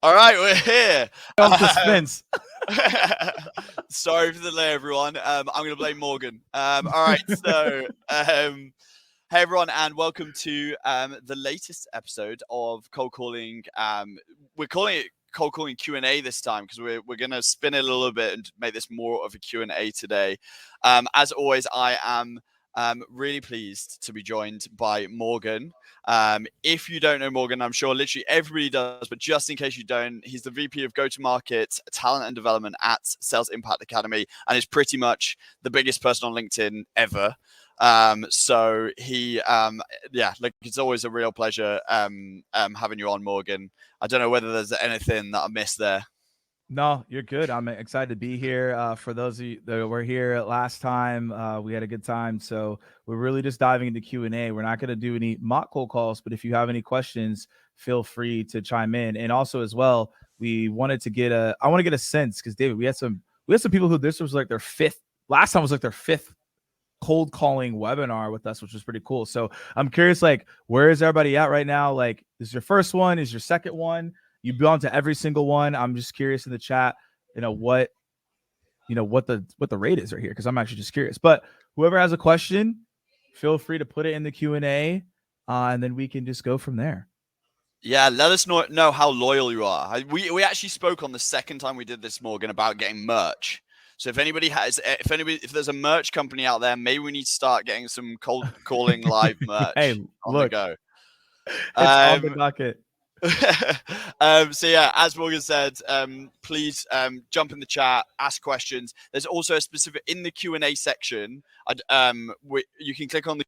All right, we're here. Suspense. Sorry for the delay, everyone. I'm going to blame Morgan. All right, so hey everyone, and welcome to the latest episode of Cold Calling. We're calling it Cold Calling Q&A this time because we're going to spin it a little bit and make this more of a Q&A today. As always, I am really pleased to be joined by Morgan. If you don't know Morgan, I'm sure literally everybody does, but just in case you don't, he's the VP of Go-to-Market, Talent and Development at Sales Impact Academy, and is pretty much the biggest person on LinkedIn ever. So he, like it's always a real pleasure having you on, Morgan. I don't know whether there's anything that I missed there. No, you're good. I'm excited to be here. For those of you that were here last time, we had a good time. So we're really just diving into Q&A. We're not going to do any mock cold calls, but if you have any questions, feel free to chime in. And also as well, we wanted to get I want to get a sense because David, we had some people who this was like their fifth. Last time was like their fifth cold calling webinar with us, which was pretty cool. So I'm curious, like, where is everybody at right now? Like, is your first one? Is your second one? You've gone to every single one. I'm just curious in the chat, what the rate is right here, because I'm actually just curious. But whoever has a question, feel free to put it in the Q&A, and then we can just go from there. Yeah, let us know how loyal you are. We actually spoke on the second time we did this, Morgan, about getting merch. So if there's a merch company out there, maybe we need to start getting some cold calling live merch on the go. It's on the docket. So yeah, as Morgan said, please jump in the chat, ask questions. There's also a specific in the Q&A section. You can click on the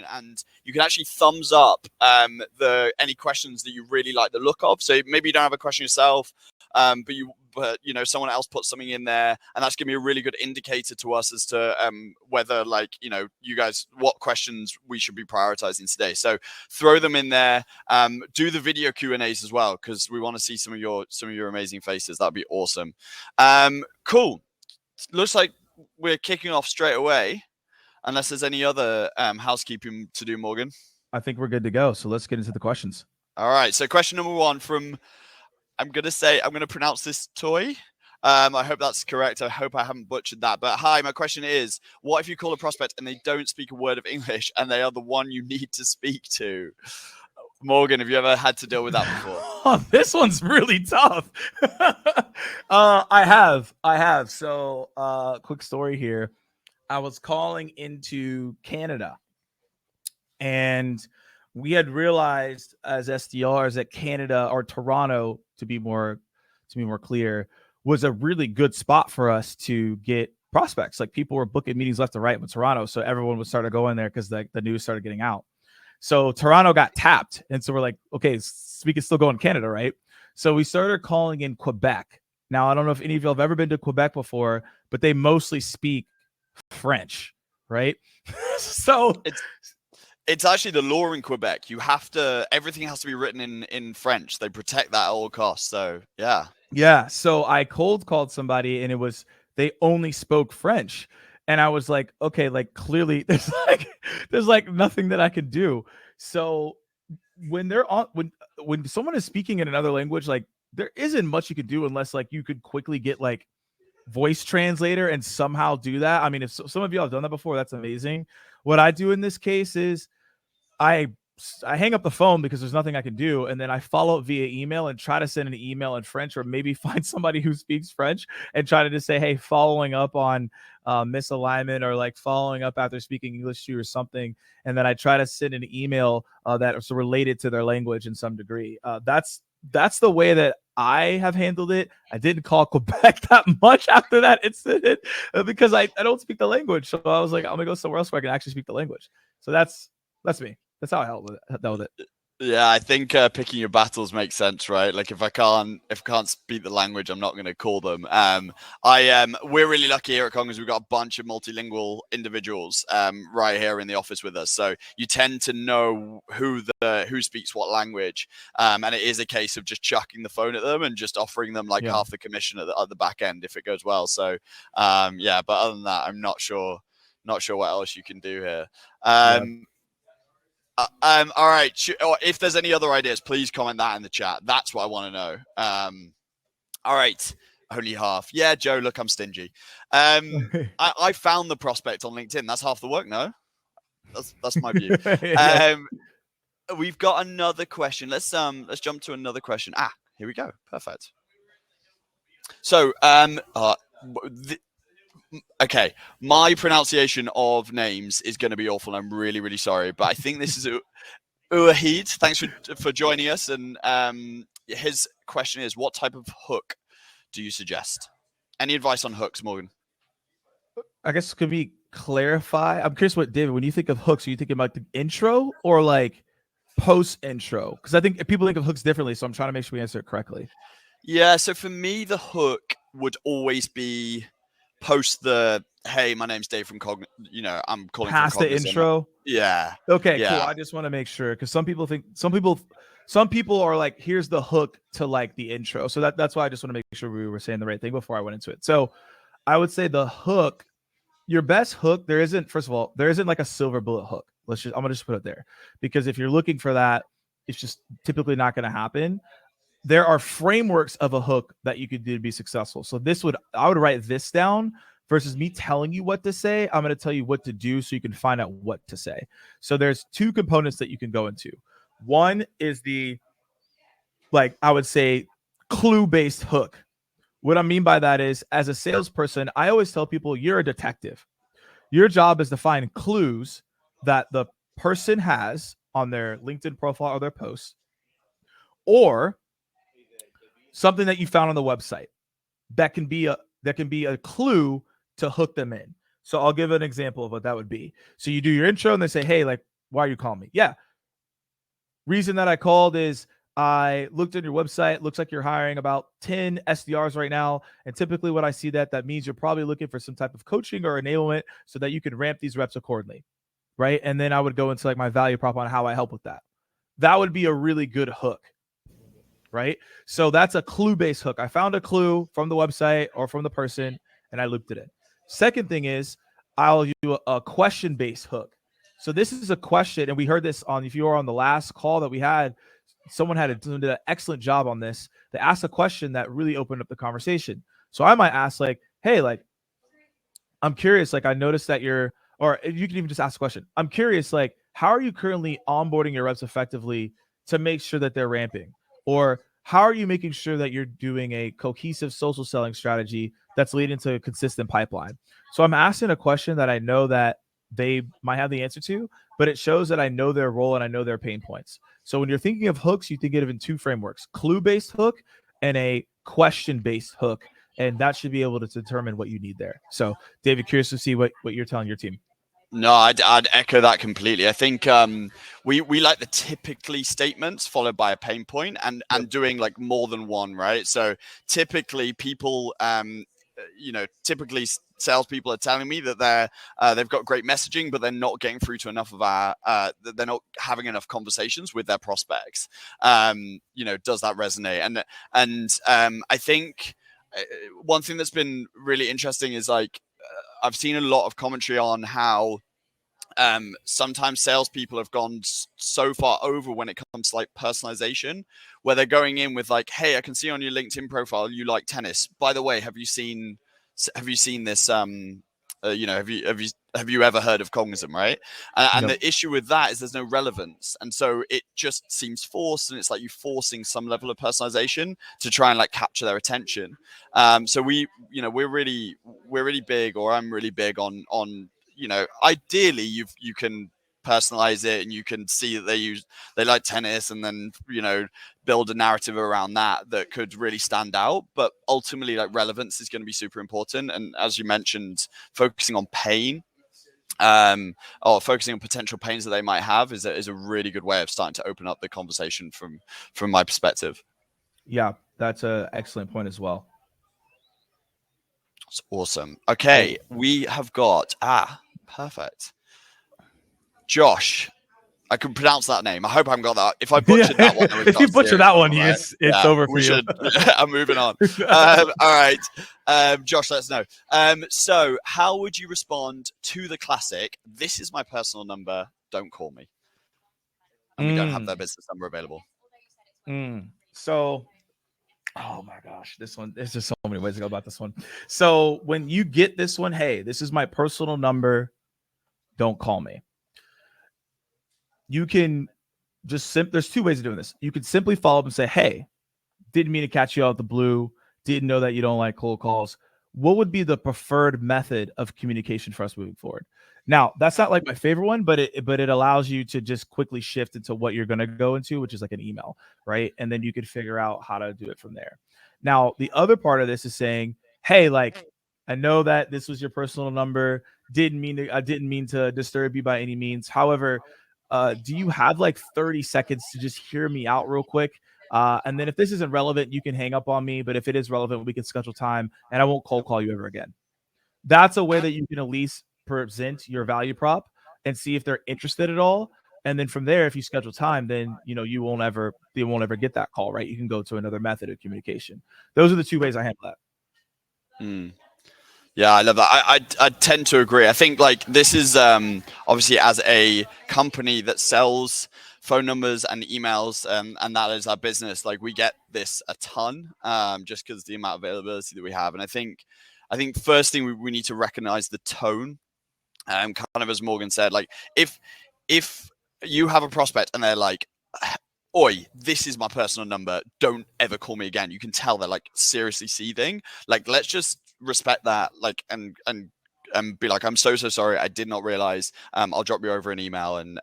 and you can actually thumbs up any questions that you really like the look of. So maybe you don't have a question yourself, but someone else put something in there, and that's giving me a really good indicator to us as to whether you guys, what questions we should be prioritizing today. So throw them in there. Do the video Q&As as well, because we want to see some of your amazing faces. That'd be awesome. Cool. Looks like we're kicking off straight away. Unless there's any other housekeeping to do, Morgan. I think we're good to go. So let's get into the questions. All right. So question number one from, I'm going to pronounce this toy. I hope that's correct. I hope I haven't butchered that. But hi, my question is, what if you call a prospect and they don't speak a word of English and they are the one you need to speak to? Morgan, have you ever had to deal with that before? Oh, this one's really tough. I have. So quick story here. I was calling into Canada, and we had realized as SDRs that Canada, or Toronto, to be more clear, was a really good spot for us to get prospects. Like, people were booking meetings left and right with Toronto, so everyone would start going there because the news started getting out. So Toronto got tapped, and so we're like, okay, we can still go in Canada, right? So we started calling in Quebec. Now, I don't know if any of you have ever been to Quebec before, but they mostly speak French, right? So it's actually the law in Quebec. Everything has to be written in French. They protect that at all costs. So yeah. So I cold called somebody, and they only spoke French, and I was like, okay, like, clearly there's nothing that I can do. So when when someone is speaking in another language, like, there isn't much you could do unless you could quickly get voice translator and somehow do that. I mean, if some of you have done that before, that's amazing. What I do in this case is I hang up the phone because there's nothing I can do, and then I follow up via email and try to send an email in French, or maybe find somebody who speaks French and try to just say, hey, following up on misalignment, or following up after speaking English to you or something, and then I try to send an email that is related to their language in some degree. That's the way that I have handled it. I didn't call Quebec that much after that incident because I don't speak the language. So I was like, I'm gonna go somewhere else where I can actually speak the language. So that's me. That's how I dealt with it. Yeah, I think picking your battles makes sense, right? Like, if I can't speak the language, I'm not going to call them. We're really lucky here at Cognism. We've got a bunch of multilingual individuals right here in the office with us. So you tend to know who speaks what language, and it is a case of just chucking the phone at them and just offering them half the commission at the back end if it goes well. So but other than that, I'm not sure what else you can do here. All right. Or if there's any other ideas, please comment that in the chat. That's what I want to know. All right. Only half. Yeah, Joe, look, I'm stingy. I found the prospect on LinkedIn. That's half the work, no? That's my view. Yeah. We've got another question. Let's jump to another question. Here we go. Perfect. So, okay, my pronunciation of names is going to be awful. I'm really, really sorry, but I think this is Uahid. Thanks for joining us. And his question is, what type of hook do you suggest? Any advice on hooks, Morgan? I guess could we clarify? I'm curious what, David, when you think of hooks, are you thinking about the intro or like post intro? Because I think people think of hooks differently. So I'm trying to make sure we answer it correctly. Yeah. So for me, the hook would always be post the, hey, my name's Dave from I'm calling past from the Cognism. intro. Yeah. Okay, yeah. cool. I just want to make sure because some people are like, here's the hook to like the intro. So that's why I just want to make sure we were saying the right thing before I went into it. So I would say the hook, your best hook, there isn't like a silver bullet hook. I'm gonna just put it there because if you're looking for that, it's just typically not going to happen. There are frameworks of a hook that you could do to be successful. So I would write this down versus me telling you what to say. I'm going to tell you what to do so you can find out what to say. So there's two components that you can go into. One is I would say clue-based hook. What I mean by that is, as a salesperson, I always tell people you're a detective. Your job is to find clues that the person has on their LinkedIn profile or their post, or something that you found on the website that can be a clue to hook them in. So I'll give an example of what that would be. So you do your intro and they say, hey, like, why are you calling me? Yeah. Reason that I called is I looked at your website. Looks like you're hiring about 10 SDRs right now. And typically what I see that means you're probably looking for some type of coaching or enablement so that you can ramp these reps accordingly. Right. And then I would go into like my value prop on how I help with that. That would be a really good hook. Right. So that's a clue-based hook. I found a clue from the website or from the person and I looped it in. Second thing is I'll do a question-based hook. So this is a question, and we heard this if you were on the last call that we had, someone did an excellent job on this. They asked a question that really opened up the conversation. So I might ask like, hey, like, I'm curious, like I noticed that or you can even just ask a question. I'm curious, like, how are you currently onboarding your reps effectively to make sure that they're ramping? Or how are you making sure that you're doing a cohesive social selling strategy that's leading to a consistent pipeline? So I'm asking a question that I know that they might have the answer to, but it shows that I know their role and I know their pain points. So when you're thinking of hooks, you think of it in two frameworks: clue-based hook and a question-based hook. And that should be able to determine what you need there. So David, curious to see what you're telling your team. No, I'd echo that completely. I think we like the typically statements followed by a pain point and doing like more than one, right? So typically people, typically salespeople are telling me that they've got great messaging, but they're not getting through to enough of they're not having enough conversations with their prospects. Does that resonate? And I think one thing that's been really interesting is like, I've seen a lot of commentary on how sometimes salespeople have gone so far over when it comes to like personalization, where they're going in with like, hey, I can see on your LinkedIn profile you like tennis. By the way, have you seen this? Have you ever heard of Cognism, right? And Nope. the issue with that is there's no relevance, and so it just seems forced, and it's like you forcing some level of personalization to try and like capture their attention. So we're really big, or I'm really big on ideally you can personalize it and you can see that they like tennis, and then build a narrative around that could really stand out. But ultimately, like, relevance is going to be super important, and as you mentioned, focusing on pain or focusing on potential pains that they might have is a really good way of starting to open up the conversation from my perspective. Yeah, that's an excellent point as well. It's awesome. Okay, we have got perfect. Josh, I can pronounce that name. I hope I haven't got that. If I butchered that one, if you butcher that one, right? it's over for you. I'm moving on. All right, Josh, let us know. So, how would you respond to the classic? This is my personal number. Don't call me. and we don't have their business number available. So, oh my gosh, this one, there's just so many ways to go about this one. So when you get this one, hey, this is my personal number, don't call me. You can just there's two ways of doing this. You could simply follow up and say, hey, didn't mean to catch you out of the blue, didn't know that you don't like cold calls. What would be the preferred method of communication for us moving forward? Now, that's not like my favorite one, but it allows you to just quickly shift into what you're going to go into, which is like an email, right? And then you could figure out how to do it from there. Now, the other part of this is saying, hey, like, I know that this was your personal number. I didn't mean to disturb you by any means. However, do you have like 30 seconds to just hear me out real quick? And then if this isn't relevant, you can hang up on me. But if it is relevant, we can schedule time and I won't cold call you ever again. That's a way that you can at least present your value prop and see if they're interested at all. And then from there, if you schedule time, then they won't ever get that call, right? You can go to another method of communication. Those are the two ways I handle that. Yeah, I love that. I tend to agree. I think like this is obviously as a company that sells phone numbers and emails, and that is our business. Like we get this a ton, just because the amount of availability that we have. And I think first thing we need to recognize the tone. Kind of as Morgan said, like if you have a prospect and they're like, oi, this is my personal number, don't ever call me again. You can tell they're like seriously seething. Like, let's just respect that, like, and be like, I'm so sorry, I did not realize. I'll drop you over an email and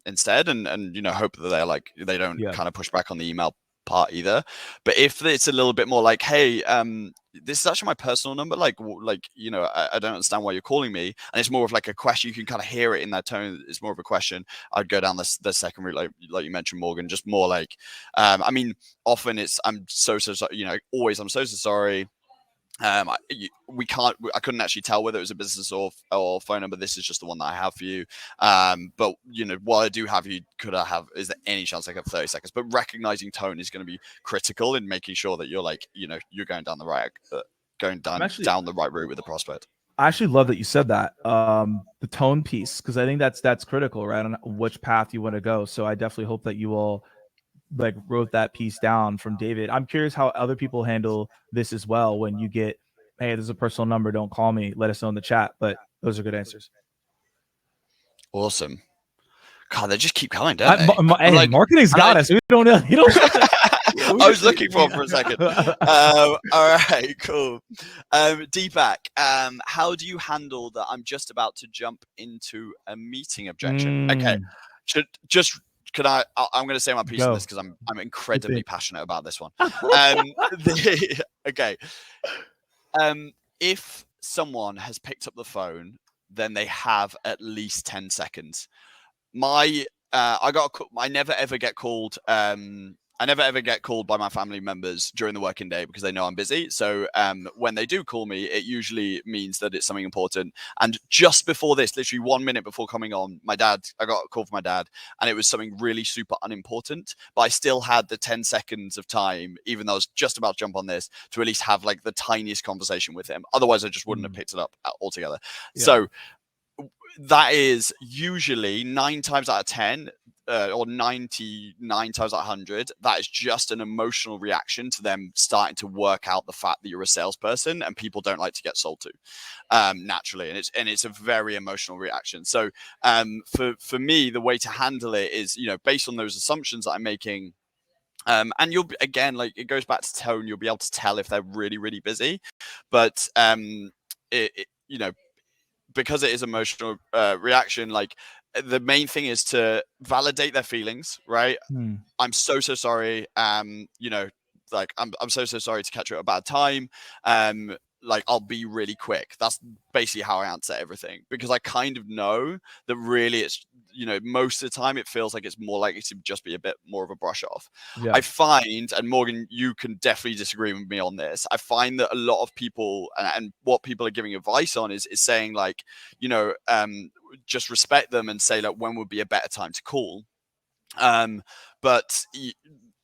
instead, and hope that they're like, they don't kind of push back on the email part either. But if it's a little bit more like, hey, this is actually my personal number, like I don't understand why you're calling me, and it's more of like a question. You can kind of hear it in that tone. It's more of a question. I'd go down the second route, like you mentioned, Morgan, just more like I mean, often it's I'm so sorry, always I'm so sorry. I couldn't actually tell whether it was a business or phone number. This is just the one that I have for you. But while I do have you, is there any chance I could have 30 seconds? But recognizing tone is going to be critical in making sure that you're like, you're going down the right, down the right route with the prospect. I actually love that you said that, the tone piece, because I think that's critical, right, on which path you want to go. So I definitely hope that you all like wrote that piece down from David. I'm curious how other people handle this as well. When you get, hey, there's a personal number, don't call me, let us know in the chat. But those are good answers. Awesome. God, they just keep coming, don't they? Like, marketing's got us. We don't know. I was looking for a second. All right, cool. Deepak, how do you handle that? I'm just about to jump into a meeting objection. Okay, I'm going to say my piece on this because I'm incredibly passionate about this one. Okay. If someone has picked up the phone, then they have at least 10 seconds. I never ever get called. I never ever get called by my family members during the working day because they know I'm busy. So when they do call me, it usually means that it's something important. And just before this, literally 1 minute before coming on, I got a call from my dad, and it was something really super unimportant. But I still had the 10 seconds of time, even though I was just about to jump on this, to at least have like the tiniest conversation with him. Otherwise, I just wouldn't have picked it up altogether. Yeah. So that is usually 9 times out of 10 or 99 times out of 100, that is just an emotional reaction to them starting to work out the fact that you're a salesperson, and people don't like to get sold to naturally, and it's a very emotional reaction. So for me, the way to handle it is based on those assumptions that I'm making. And you'll again, like, it goes back to tone. You'll be able to tell if they're really, really busy, but because it is emotional reaction, like, the main thing is to validate their feelings, right? I'm so sorry. Like, I'm so sorry to catch you at a bad time. Like, I'll be really quick. That's basically how I answer everything, because I kind of know that really it's, most of the time it feels like it's more likely to just be a bit more of a brush off. Yeah. I find, and Morgan, you can definitely disagree with me on this, I find that a lot of people, and what people are giving advice on is saying, like, just respect them and say, like, when would be a better time to call. But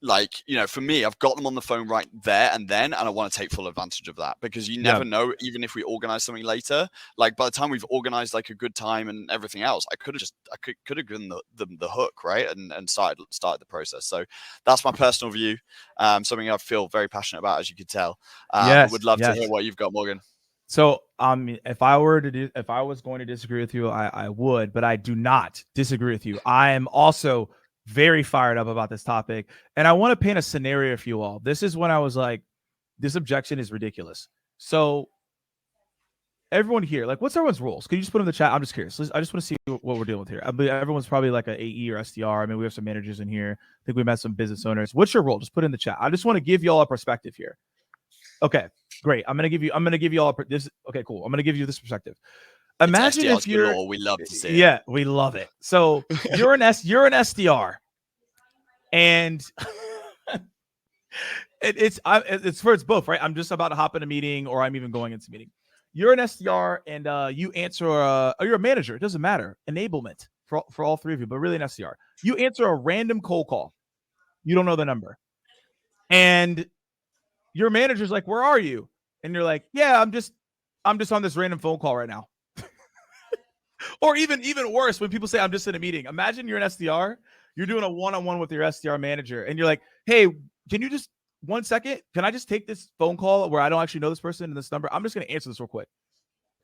like, you know, for me, I've got them on the phone right there and then, and I want to take full advantage of that, because you never know, even if we organize something later, like by the time we've organized like a good time and everything else, I could have given the hook, right? And started the process. So that's my personal view. Something I feel very passionate about, as you could tell. But would love to hear what you've got, Morgan. So, if I was going to disagree with you, I would, but I do not disagree with you. I am also very fired up about this topic, and I want to paint a scenario for you all. This is when I was like, this objection is ridiculous. So everyone here, like, what's everyone's rules? Can you just put in the chat? I'm just curious. I just want to see what we're dealing with here. I believe everyone's probably like an AE or SDR. I mean, we have some managers in here. I think we met some business owners. What's your role? Just put in the chat. I just want to give you all a perspective here. Okay, great. I'm gonna give you all this. Okay, cool. I'm gonna give you this perspective. Imagine if you're, we love to see it. Yeah, we love it. So you're an SDR, and it's both, right? I'm just about to hop in a meeting, or I'm even going into a meeting. You're an SDR, and you answer, or you're a manager. It doesn't matter. Enablement for all three of you, but really an SDR. You answer a random cold call. You don't know the number, and your manager's like, "Where are you?" And you're like, "Yeah, I'm just on this random phone call right now." Or even worse, when people say, "I'm just in a meeting." Imagine you're an SDR, you're doing a one-on-one with your SDR manager, and you're like, "Hey, can you just 1 second? Can I just take this phone call where I don't actually know this person and this number? I'm just going to answer this real quick."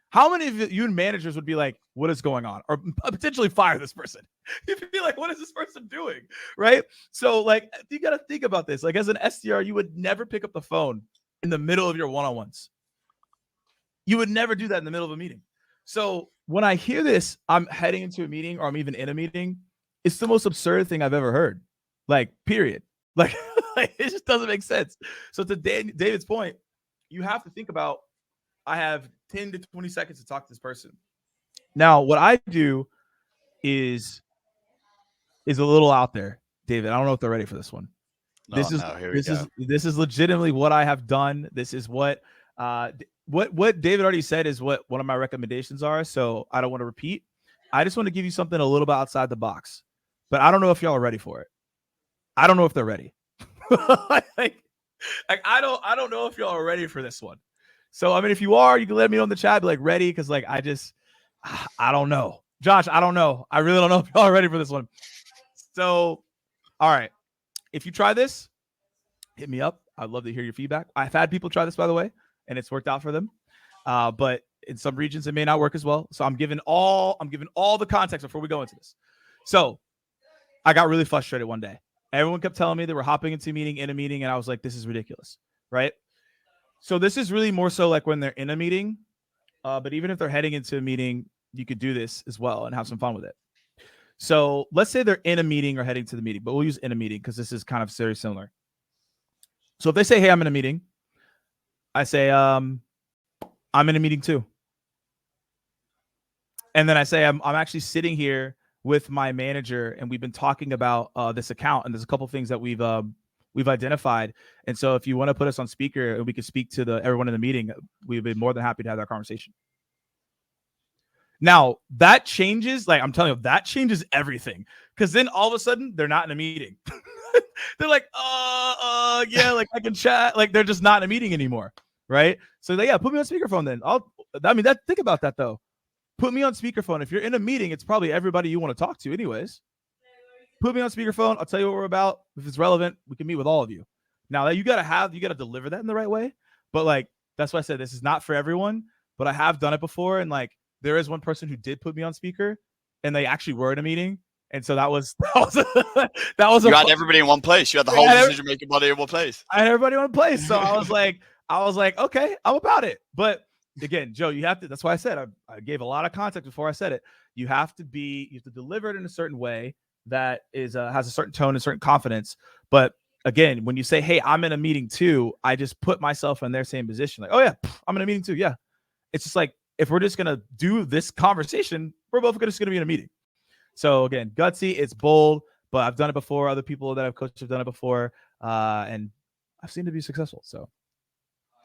How many of you managers would be like, "What is going on?" Or potentially fire this person? You'd be like, "What is this person doing?" Right? So, like, you got to think about this. Like, as an SDR, you would never pick up the phone in the middle of your one-on-ones. You would never do that in the middle of a meeting. So when I hear this, I'm heading into a meeting, or I'm even in a meeting. It's the most absurd thing I've ever heard. Like, period. Like, it just doesn't make sense. So to David's point, you have to think about, I have 10 to 20 seconds to talk to this person. Now, what I do is a little out there, David. I don't know if they're ready for this one. This is legitimately what I have done. This is what David already said is what one of my recommendations are. So I don't want to repeat. I just want to give you something a little bit outside the box, but I don't know if y'all are ready for it. I don't know if they're ready. like I don't know if y'all are ready for this one. So, I mean, if you are, you can let me know in the chat, be like, ready. Cause like, I don't know. Josh, I don't know. I really don't know if y'all are ready for this one. So, all right. If you try this, hit me up. I'd love to hear your feedback. I've had people try this, by the way, and it's worked out for them. But in some regions, it may not work as well. So I'm giving all the context before we go into this. So I got really frustrated one day. Everyone kept telling me they were hopping into a meeting, and I was like, this is ridiculous, right? So this is really more so like when they're in a meeting, but even if they're heading into a meeting, you could do this as well and have some fun with it. So let's say they're in a meeting or heading to the meeting, but we'll use in a meeting because this is kind of very similar. So if they say, "Hey, I'm in a meeting," I say, "I'm in a meeting too." And then I say, I'm actually sitting here with my manager, and we've been talking about this account, and there's a couple of things that we've identified. And so if you want to put us on speaker and we can speak to everyone in the meeting, we'd be more than happy to have that conversation. Now that changes, like I'm telling you, that changes everything. Cause then all of a sudden they're not in a meeting. They're like, yeah, like I can chat. Like they're just not in a meeting anymore. Right. So yeah, put me on speakerphone then. Think about that though. Put me on speakerphone. If you're in a meeting, it's probably everybody you want to talk to anyways. Put me on speakerphone. I'll tell you what we're about. If it's relevant, we can meet with all of you. Now you got to deliver that in the right way. But like, that's why I said this is not for everyone, but I have done it before. And like, there is one person who did put me on speaker, and they actually were in a meeting. And so that was you had everybody in one place. You had the whole decision-making body in one place. I had everybody in one place. So I was like, okay, I'm about it. But again, Joe, you have to, that's why I said, I gave a lot of context before I said it. You have to deliver it in a certain way that is, has a certain tone and certain confidence. But again, when you say, "Hey, I'm in a meeting too," I just put myself in their same position. Like, "Oh yeah, I'm in a meeting too." Yeah. It's just like, if we're just going to do this conversation, we're both just going to be in a meeting. So again, gutsy, it's bold, but I've done it before. Other people that I've coached have done it before. And I've seen it be successful. So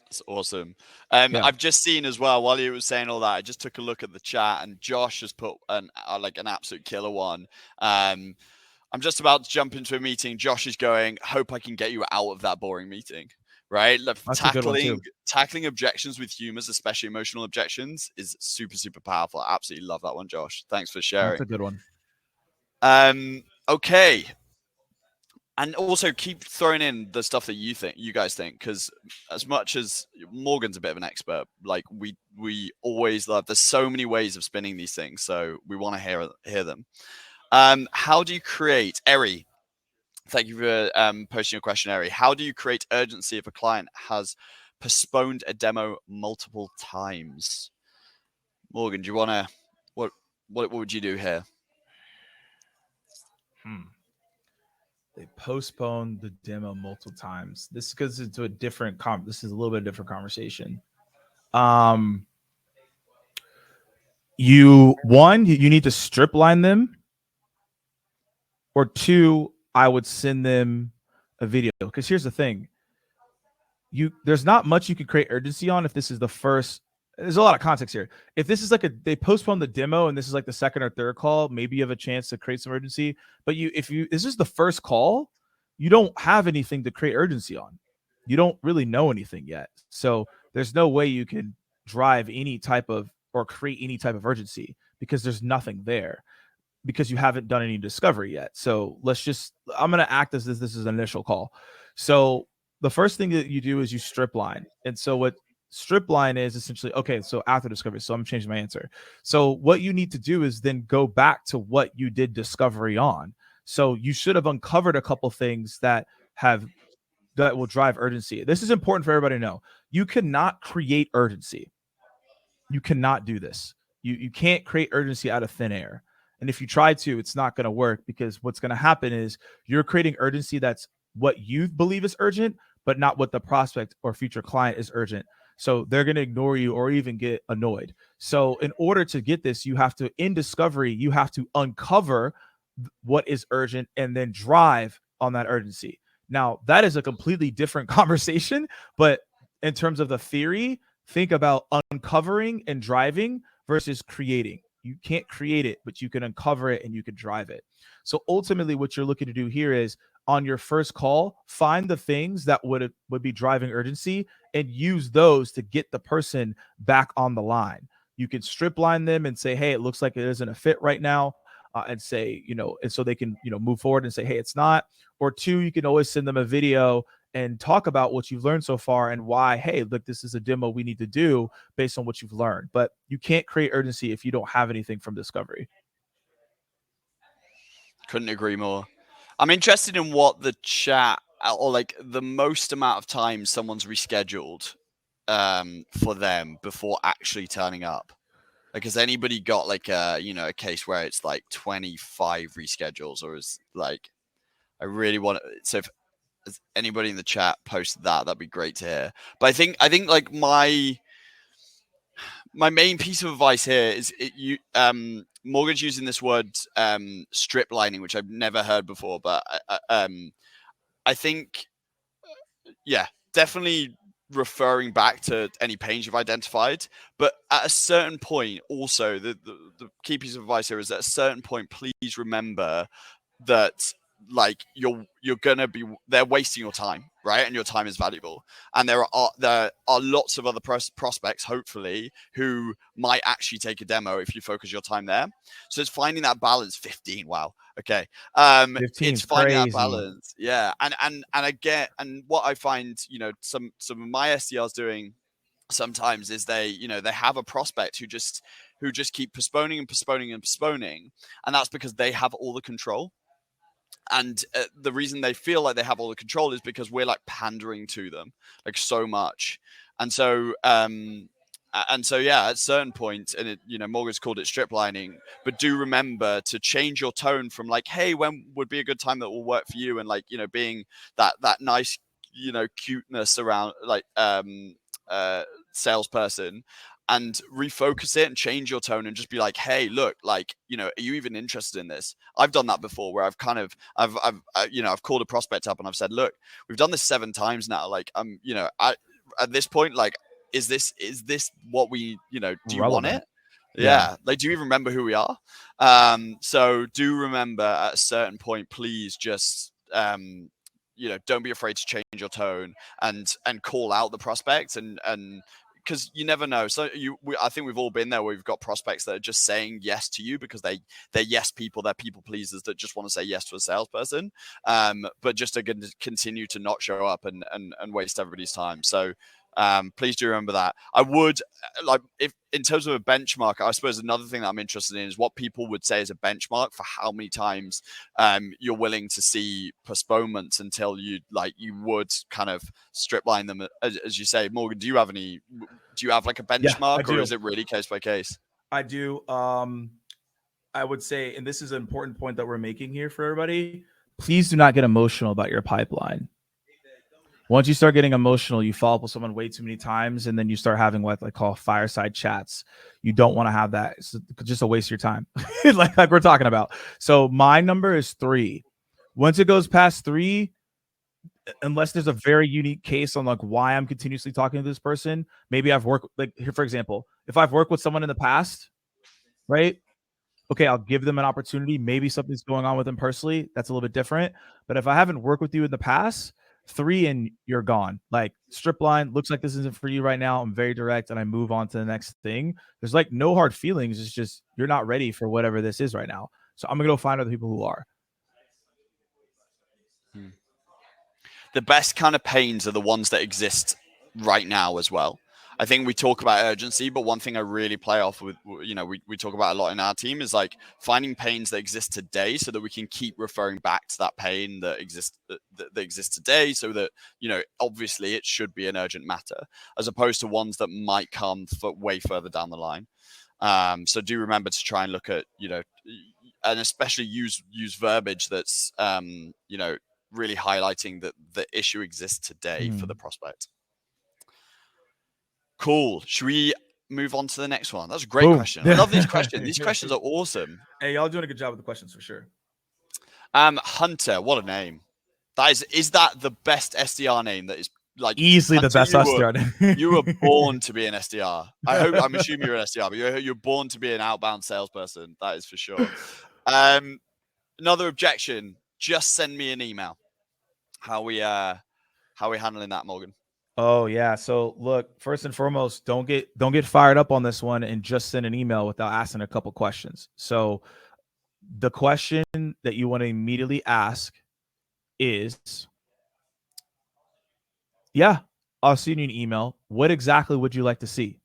that's awesome. I've just seen as well, while you were saying all that, I just took a look at the chat, and Josh has put an absolute killer one. I'm just about to jump into a meeting. Josh is going, hope I can get you out of that boring meeting. Right? That's a good one too. Tackling objections with humors, especially emotional objections, is super, super powerful. I absolutely love that one, Josh. Thanks for sharing. That's a good one. Okay. And also keep throwing in the stuff that you guys think, because as much as Morgan's a bit of an expert, like we always love, there's so many ways of spinning these things, so we want to hear them. How do you create, Eri? Thank you for posting your question, Eri. How do you create urgency if a client has postponed a demo multiple times? Morgan, do you want to? What would you do here? They postponed the demo multiple times. This goes into a different this is a little bit different conversation. You need to strip line them, or two, I would send them a video. Because here's the thing. There's not much you could create urgency on if this is the first. There's a lot of context here. If this is like they postpone the demo and this is like the second or third call, maybe you have a chance to create some urgency. But if this is the first call, you don't have anything to create urgency on. You don't really know anything yet. So there's no way you can drive any type of or create any type of urgency because there's nothing there, because you haven't done any discovery yet. So I'm going to act as this is an initial call. So the first thing that you do is you strip line. And so what strip line is essentially, okay, so after discovery, so I'm changing my answer. So what you need to do is then go back to what you did discovery on. So you should have uncovered a couple things that will drive urgency. This is important for everybody to know. You cannot create urgency. You cannot do this. You can't create urgency out of thin air. And if you try to, it's not going to work, because what's going to happen is you're creating urgency that's what you believe is urgent, but not what the prospect or future client is urgent. So they're going to ignore you or even get annoyed. So in order to get this, you have to, in discovery, you have to uncover what is urgent and then drive on that urgency. Now, that is a completely different conversation, but in terms of the theory, think about uncovering and driving versus creating. You can't create it, but you can uncover it and you can drive it. So ultimately what you're looking to do here is, on your first call, find the things that would be driving urgency and use those to get the person back on the line. You can strip line them and say, hey, it looks like it isn't a fit right now. And say, and so they can, move forward and say, hey, it's not. Or two, you can always send them a video and talk about what you've learned so far and why, hey, look, this is a demo we need to do based on what you've learned. But you can't create urgency if you don't have anything from discovery. Couldn't agree more. I'm interested in what the chat, or like the most amount of time someone's rescheduled for them before actually turning up. Like, has anybody got like a case where it's like 25 reschedules, or is like, I really want to, so if anybody in the chat posted that'd be great to hear. But I think like my main piece of advice here is Morgan's using this word strip lining, which I've never heard before, but I think, yeah, definitely referring back to any pains you've identified. But at a certain point, also, the key piece of advice here is, at a certain point, please remember that, like, you're gonna be, they're wasting your time, right? And your time is valuable, and there are lots of other prospects, hopefully, who might actually take a demo if you focus your time there. So it's finding that balance. 15, wow, okay. It's finding that balance, yeah. And what I find, some of my SDRs doing sometimes is they have a prospect who just keep postponing and postponing and postponing, and that's because they have all the control. And the reason they feel like they have all the control is because we're like pandering to them like so much. And so yeah, at a certain point, and Morgan's called it strip lining, but do remember to change your tone from like, hey, when would be a good time that will work for you, and like, being that nice, cuteness around like salesperson, and refocus it and change your tone and just be like, hey, look, like, are you even interested in this? I've done that before, where I've called a prospect up and I've said, look, we've done this 7 times now. Like, at this point, like, is this what we, do you want it? Yeah. Like, do you even remember who we are? So do remember at a certain point, please just, don't be afraid to change your tone and call out the prospect and because you never know. So I think we've all been there where we've got prospects that are just saying yes to you because they're yes people, they're people pleasers that just want to say yes to a salesperson, but just are going to continue to not show up and waste everybody's time. So please do remember that. I would like, if in terms of a benchmark, I suppose another thing that I'm interested in is what people would say is a benchmark for how many times you're willing to see postponements until you would kind of strip line them, as you say. Morgan, do you have like a benchmark, or is it really case by case? I do. I would say, and this is an important point that we're making here for everybody, please do not get emotional about your pipeline. Once you start getting emotional, you follow up with someone way too many times, and then you start having what I call fireside chats. You don't want to have that. It's just a waste of your time, like we're talking about. So my number is 3. Once it goes past 3, unless there's a very unique case on like why I'm continuously talking to this person, maybe I've worked, like here, for example, if I've worked with someone in the past, right? Okay, I'll give them an opportunity. Maybe something's going on with them personally. That's a little bit different. But if I haven't worked with you in the past, 3 and you're gone. Like strip line, looks like this isn't for you right now. I'm very direct and I move on to the next thing. There's like no hard feelings. It's just you're not ready for whatever this is right now. So I'm gonna go find other people who are. The best kind of pains are the ones that exist right now as well. I think we talk about urgency, but one thing I really play off with, we talk about a lot in our team is like finding pains that exist today so that we can keep referring back to that pain that exists today, so that, obviously it should be an urgent matter, as opposed to ones that might come way further down the line. So do remember to try and look at, and especially use verbiage that's, really highlighting that the issue exists today for the prospect. Cool. Should we move on to the next one? That's a great question. I love these questions. These questions are awesome. Hey, y'all doing a good job with the questions for sure. Hunter, what a name. Is that the best SDR name that is like easily Hunter, the best SDR? You were born to be an SDR. I'm assuming you're an SDR, but you're born to be an outbound salesperson. That is for sure. Another objection, just send me an email. How are we handling that, Morgan? Oh yeah. So look, first and foremost, don't get fired up on this one and just send an email without asking a couple questions. So the question that you want to immediately ask is, yeah, I'll send you an email. What exactly would you like to see?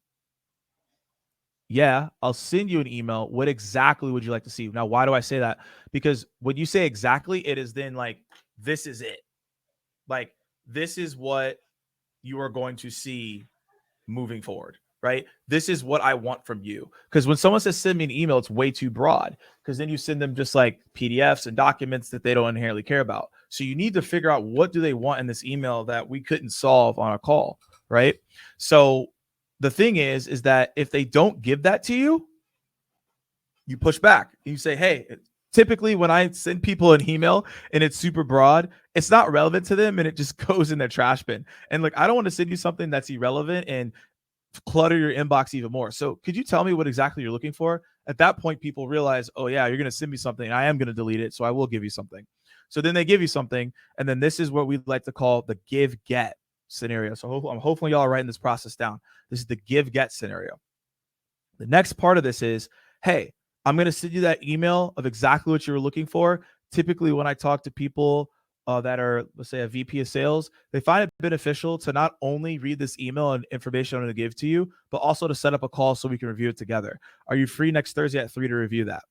Yeah, I'll send you an email. What exactly would you like to see? Now, why do I say that? Because when you say exactly, it is then like, this is it. Like, this is what you are going to see moving forward, right? This is what I want from you. Because when someone says send me an email, it's way too broad, because then you send them just like PDFs and documents that they don't inherently care about. So you need to figure out, what do they want in this email that we couldn't solve on a call, right? So the thing is that if they don't give that to you, you push back and you say, hey, typically when I send people an email and it's super broad, it's not relevant to them and it just goes in their trash bin. And like, I don't want to send you something that's irrelevant and clutter your inbox even more. So could you tell me what exactly you're looking for? At that point, people realize, oh yeah, you're going to send me something. I am going to delete it. So I will give you something. So then they give you something. And then this is what we'd like to call the give get scenario. So hopefully y'all are writing this process down. This is the give get scenario. The next part of this is, hey, I'm going to send you that email of exactly what you were looking for. Typically, when I talk to people that are, let's say, a VP of sales, they find it beneficial to not only read this email and information I'm going to give to you, but also to set up a call so we can review it together. Are you free next Thursday at 3 to review that?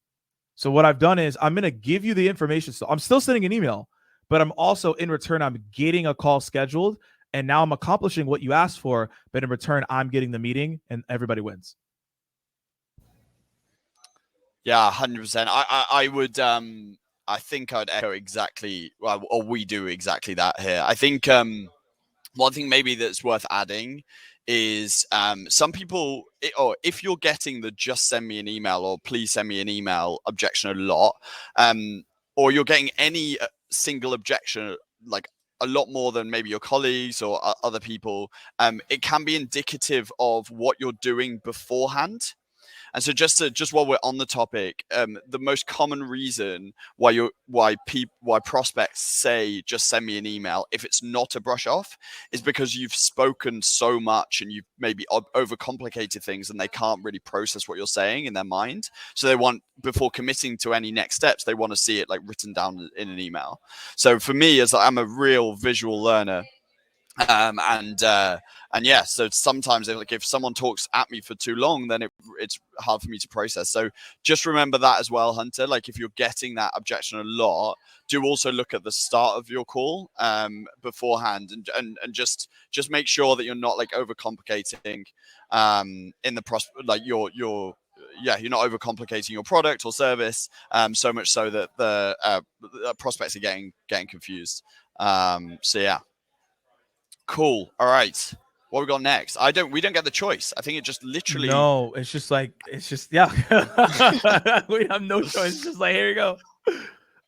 So what I've done is I'm going to give you the information. So I'm still sending an email, but I'm also, in return, I'm getting a call scheduled. And now I'm accomplishing what you asked for, but in return, I'm getting the meeting and everybody wins. Yeah, 100%. I would, I think I'd echo exactly, well, or we do exactly that here. I think one thing maybe that's worth adding is some people, or if you're getting the just send me an email or please send me an email objection a lot, or you're getting any single objection, like a lot more than maybe your colleagues or other people, it can be indicative of what you're doing beforehand. And so just while we're on the topic, the most common reason why prospects say just send me an email if it's not a brush off is because you've spoken so much and you've maybe overcomplicated things and they can't really process what you're saying in their mind. So they want, before committing to any next steps, they want to see it like written down in an email. So for me, as I'm a real visual learner, and yeah, so sometimes if someone talks at me for too long, then it's hard for me to process. So just remember that as well, Hunter. Like if you're getting that objection a lot, do also look at the start of your call beforehand, and just make sure that you're not like overcomplicating in the like your you're not overcomplicating your product or service so much so that the prospects are getting confused. So yeah. Cool. All right. What we got next? We don't get the choice. I think it just literally. No, it's just yeah. We have no choice. It's just like, here you go.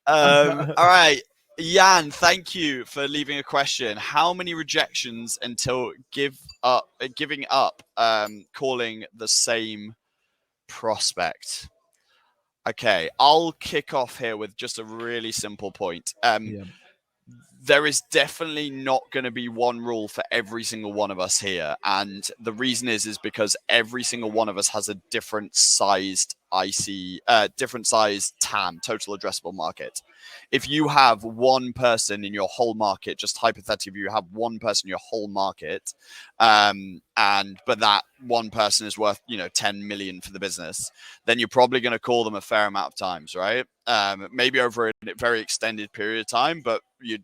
All right. Jan, thank you for leaving a question. How many rejections until giving up calling the same prospect? Okay, I'll kick off here with just a really simple point. Yeah. There is definitely not going to be one rule for every single one of us here. And the reason is because every single one of us has a different sized different sized TAM, total addressable market. If you have one person in your whole market, just hypothetically, you have one person in your whole market, but that one person is worth 10 million for the business, then you're probably going to call them a fair amount of times, right? Maybe over a very extended period of time, but you're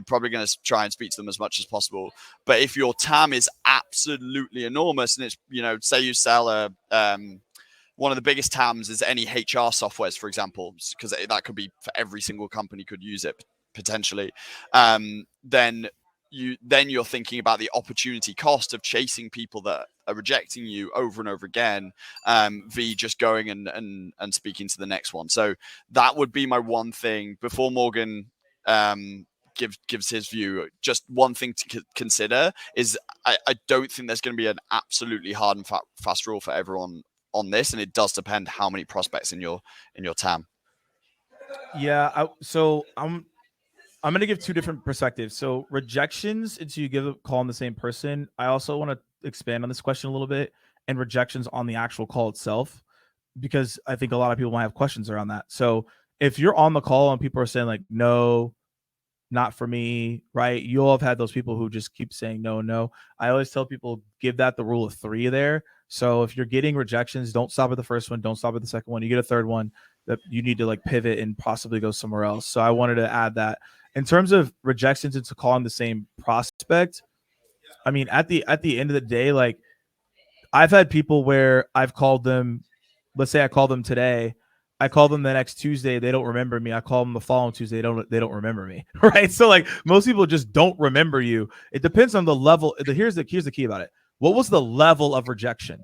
probably going to try and speak to them as much as possible. But if your TAM is absolutely enormous, and it's say you sell one of the biggest TAMs is any HR softwares, for example, because that could be for every single company could use it potentially. Then you're thinking about the opportunity cost of chasing people that are rejecting you over and over again, v just going and speaking to the next one. So that would be my one thing before Morgan gives his view. Just one thing to consider is I don't think there's going to be an absolutely hard and fast rule for everyone on this, and it does depend how many prospects in your TAM. Yeah, so I'm going to give two different perspectives. So rejections until you give a call on the same person. I also want to expand on this question a little bit, and rejections on the actual call itself, because I think a lot of people might have questions around that. So if you're on the call and people are saying like, no, not for me, right? You'll have had those people who just keep saying no, no. I always tell people, give that the rule of 3 there. So if you're getting rejections, don't stop at the first one, don't stop at the second one. You get a third one, that you need to like pivot and possibly go somewhere else. So I wanted to add that. In terms of rejections into calling the same prospect, I mean, at the end of the day, like I've had people where I've called them, let's say I call them today, I call them the next Tuesday, they don't remember me. I call them the following Tuesday, they don't remember me, right? So like most people just don't remember you. It depends on the level. Here's the key about it. What was the level of rejection?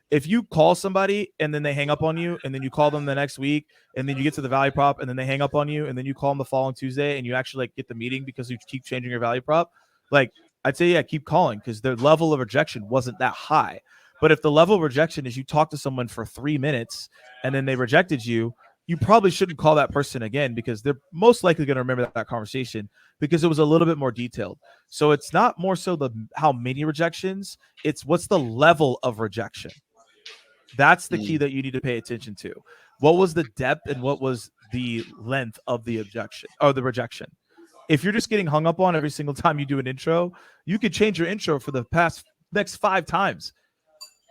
If you call somebody and then they hang up on you, and then you call them the next week, and then you get to the value prop and then they hang up on you, and then you call them the following Tuesday and you actually like get the meeting because you keep changing your value prop, like I'd say, yeah, keep calling, because their level of rejection wasn't that high. But if the level of rejection is you talk to someone for 3 minutes and then they rejected you, you probably shouldn't call that person again, because they're most likely going to remember that conversation because it was a little bit more detailed. So it's not more so how many rejections, it's what's the level of rejection. That's the key that you need to pay attention to. What was the depth and what was the length of the objection or the rejection? If you're just getting hung up on every single time you do an intro, you could change your intro for the next 5 times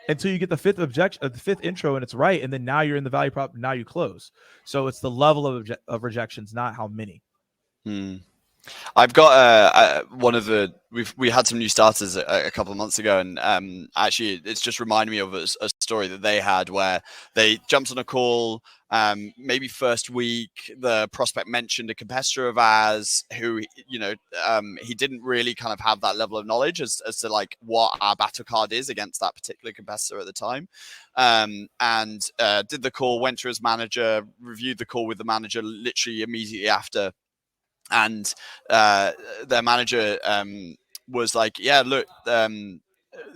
until you get the fifth intro and it's right, and then now you're in the value prop. Now you close. So it's the level of rejections, not how many. I've got one of the we had some new starters a couple of months ago, and actually it's just reminded me of a story that they had where they jumped on a call. Maybe first week, the prospect mentioned a competitor of ours who, he didn't really kind of have that level of knowledge as to like what our battle card is against that particular competitor at the time. And did the call, went to his manager, reviewed the call with the manager literally immediately after. And their manager was like, yeah, look,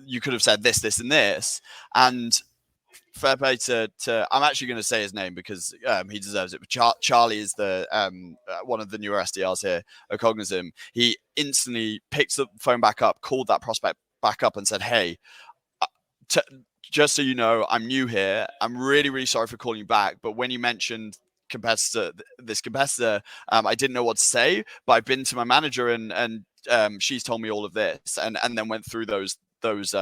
you could have said this, this, and this. And fair play to I'm actually going to say his name because he deserves it. But Charlie is the one of the newer SDRs here at Cognism. He instantly picked the phone back up, called that prospect back up, and said, "Hey, just so you know, I'm new here. I'm really, really sorry for calling you back. But when you mentioned this competitor, I didn't know what to say. But I've been to my manager and she's told me all of this, and then went through those those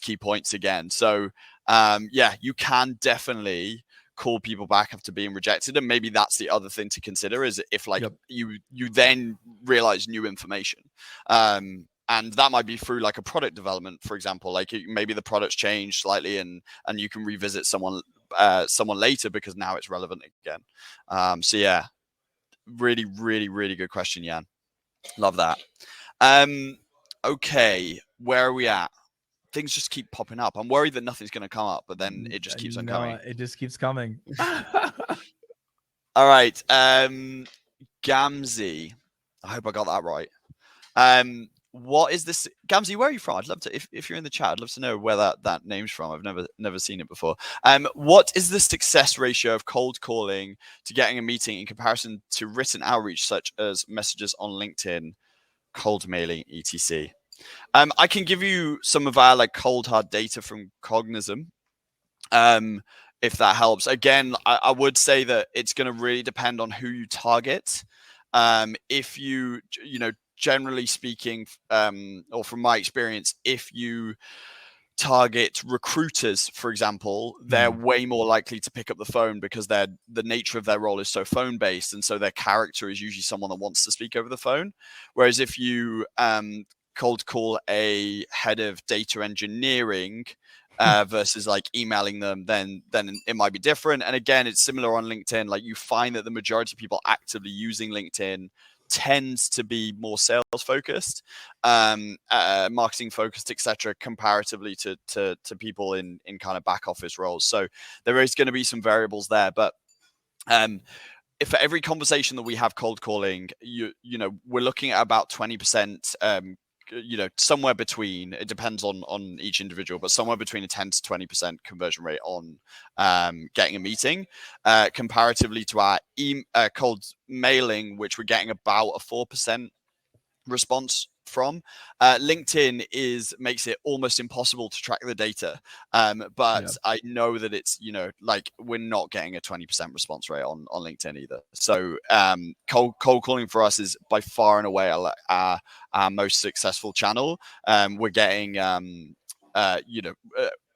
key points again. So yeah, you can definitely call people back after being rejected, and maybe that's the other thing to consider is if like you then realize new information, and that might be through like a product development, for example, like maybe the product's changed slightly and you can revisit someone later because now it's relevant again. So yeah, really, really, really good question, Jan. Love that. Okay, where are we at? Things just keep popping up. I'm worried that nothing's going to come up, but then it just keeps on coming. It just keeps coming. All right. Gamzee. I hope I got that right. What is this? Gamzee, where are you from? I'd love to, if you're in the chat, I'd love to know where that name's from. I've never seen it before. What is the success ratio of cold calling to getting a meeting in comparison to written outreach, such as messages on LinkedIn, cold mailing, etc.? I can give you some of our like cold hard data from Cognism, if that helps. Again, I would say that it's going to really depend on who you target. If you generally speaking, or from my experience, if you target recruiters, for example, they're way more likely to pick up the phone because the nature of their role is so phone based, and so their character is usually someone that wants to speak over the phone. Whereas if you cold call a head of data engineering versus like emailing them, then it might be different. And again, it's similar on LinkedIn. Like you find that the majority of people actively using LinkedIn tends to be more sales focused, marketing focused, etc., comparatively to people in kind of back office roles. So there is going to be some variables there, but if for every conversation that we have cold calling, we're looking at about 20%, somewhere between, it depends on each individual, but somewhere between a 10 to 20% conversion rate on getting a meeting, comparatively to our cold mailing, which we're getting about a 4% response from. LinkedIn makes it almost impossible to track the data, but I know that it's like we're not getting a 20% response rate on LinkedIn either. So cold calling for us is by far and away our most successful channel. We're getting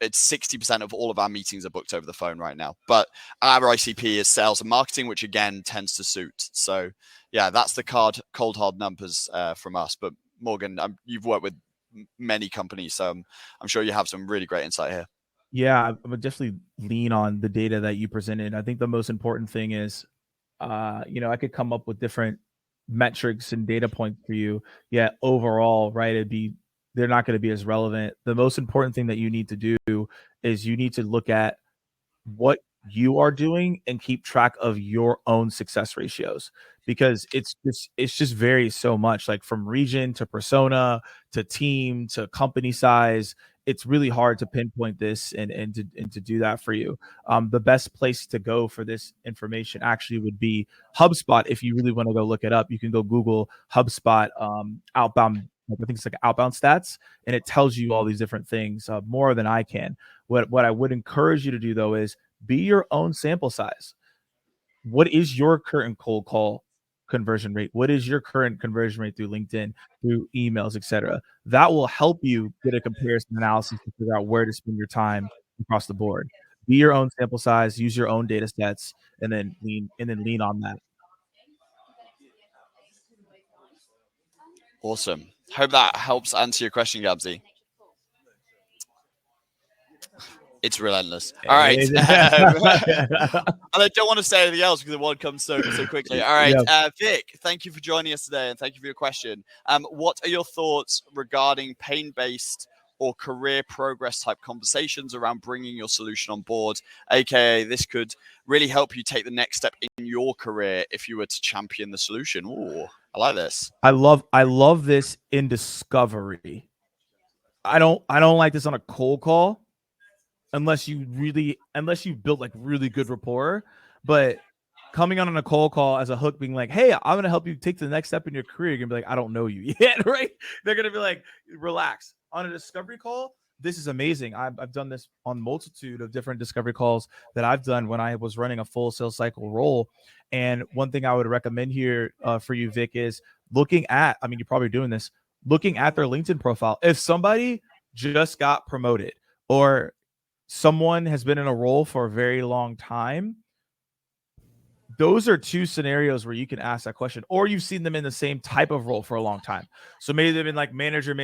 it's 60% of all of our meetings are booked over the phone right now, but our ICP is sales and marketing, which again tends to suit. So yeah, that's the cold hard numbers from us. But Morgan, you've worked with many companies, so I'm sure you have some really great insight here. Yeah, I would definitely lean on the data that you presented. I think the most important thing is, I could come up with different metrics and data points for you. Yeah, overall, right, they're not going to be as relevant. The most important thing that you need to do is you need to look at what you are doing and keep track of your own success ratios, because it's just varies so much, like from region to persona to team to company size. It's really hard to pinpoint this and to do that for you. The best place to go for this information actually would be HubSpot. If you really want to go look it up, you can go Google HubSpot outbound. I think it's like outbound stats, and it tells you all these different things more than I can. What I would encourage you to do though is be your own sample size. What is your current cold call conversion rate? What is your current conversion rate through LinkedIn, through emails, etc.? That will help you get a comparison analysis to figure out where to spend your time across the board. Be your own sample size, use your own data sets, and then lean on that. Awesome. Hope that helps answer your question, Gabsy. It's relentless. All right. And I don't want to say anything else because the one comes so quickly. All right. Vic, thank you for joining us today and thank you for your question. What are your thoughts regarding pain-based or career progress type conversations around bringing your solution on board? AKA, this could really help you take the next step in your career if you were to champion the solution. Ooh, I like this. I love this in discovery. I don't like this on a cold call. unless you've built like really good rapport. But coming on a cold call as a hook, being like, hey, I'm gonna help you take the next step in your career, you're gonna be like, I don't know you yet, right? They're gonna be like, relax. On a discovery call, this is amazing. I've done this on multitude of different discovery calls that I've done when I was running a full sales cycle role. And one thing I would recommend here for you, Vic, is looking at, I mean, you're probably doing this, looking at their LinkedIn profile. If somebody just got promoted or someone has been in a role for a very long time, those are two scenarios where you can ask that question. Or you've seen them in the same type of role for a long time. So maybe they've been like manager.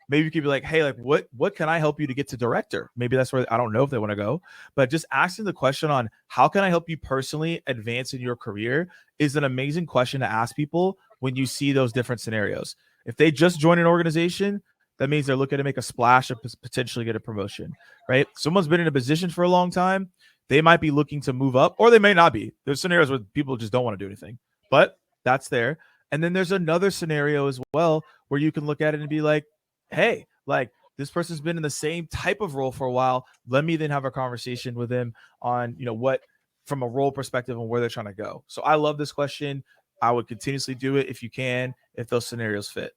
Maybe you could be like, hey, like what can I help you to get to director? Maybe that's where, I don't know if they want to go, but just asking the question on how can I help you personally advance in your career is an amazing question to ask people when you see those different scenarios. If they just join an organization, that means they're looking to make a splash or potentially get a promotion, right? Someone's been in a position for a long time. They might be looking to move up, or they may not be. There's scenarios where people just don't want to do anything, but that's there. And then there's another scenario as well where you can look at it and be like, hey, like this person's been in the same type of role for a while. Let me then have a conversation with them on, what from a role perspective and where they're trying to go. So I love this question. I would continuously do it if you can, if those scenarios fit.